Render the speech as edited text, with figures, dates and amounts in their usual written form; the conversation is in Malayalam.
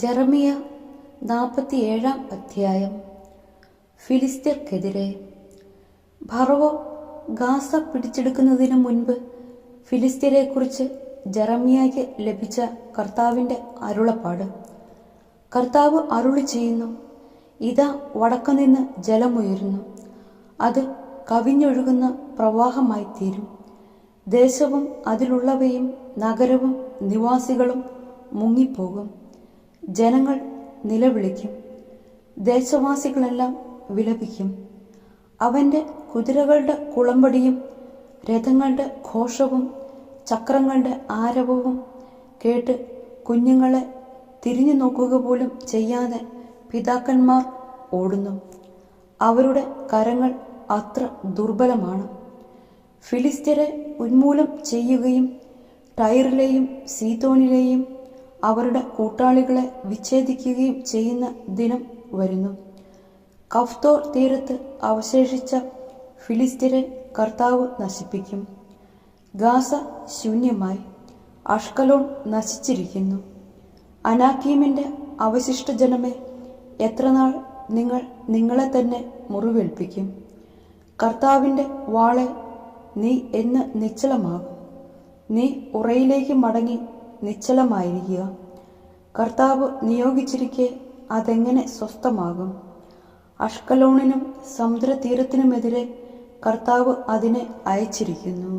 ജെറമിയ 47-ാം അധ്യായം. ഫിലിസ്ത്യർക്കെതിരെ. ഫറവോ ഗാസ പിടിച്ചെടുക്കുന്നതിന് മുൻപ് ഫിലിസ്ത്യരെക്കുറിച്ച് ജെറമിയായ്ക്ക് ലഭിച്ച കർത്താവിൻ്റെ അരുളപ്പാട്. കർത്താവ് അരുളി ചെയ്യുന്നു, ഇതാ വടക്കുനിന്ന് ജലമുയരുന്നു, അത് കവിഞ്ഞൊഴുകുന്ന പ്രവാഹമായി തീരും. ദേശവും അതിലുള്ളവയും നഗരവും നിവാസികളും മുങ്ങിപ്പോകും. ജനങ്ങൾ നിലവിളിക്കും, ദേശവാസികളെല്ലാം വിലപിക്കും. അവൻ്റെ കുതിരകളുടെ കുളമ്പടിയും രഥങ്ങളുടെ ഘോഷവും ചക്രങ്ങളുടെ ആരവവും കേട്ട് കുഞ്ഞുങ്ങളെ തിരിഞ്ഞു നോക്കുക പോലും ചെയ്യാതെ പിതാക്കന്മാർ ഓടുന്നു. അവരുടെ കരങ്ങൾ അത്ര ദുർബലമാണ്. ഫിലിസ്ത്യരെ ഉന്മൂലനം ചെയ്യുകയും ടൈറിലെയും സീതോനിലെയും അവരുടെ കൂട്ടാളികളെ വിച്ഛേദിക്കുകയും ചെയ്യുന്ന ദിനം വരുന്നു. കഫ്തോർ തീരത്ത് അവശേഷിച്ച ഫിലിസ്ത്യരെ കർത്താവ് നശിപ്പിക്കും. ഗാസ ശൂന്യമായി, അഷ്കലോൺ നശിച്ചിരിക്കുന്നു. അനാക്കീമിൻ്റെ അവശിഷ്ട ജനമേ, എത്രനാൾ നിങ്ങൾ നിങ്ങളെ തന്നെ മുറിവേൽപ്പിക്കും? കർത്താവിൻ്റെ വാളെ, നീ എന്ന് നിശ്ചലമാകും? നീ ഉറയിലേക്ക് മടങ്ങി നിശ്ചലമായിരിക്കുക. കർത്താവ് നിയോഗിച്ചിരിക്കെ അതെങ്ങനെ സ്വസ്ഥമാകും? അഷ്കലോണിനും സമുദ്രതീരത്തിനുമെതിരെ കർത്താവ് അതിനെ അയച്ചിരിക്കുന്നു.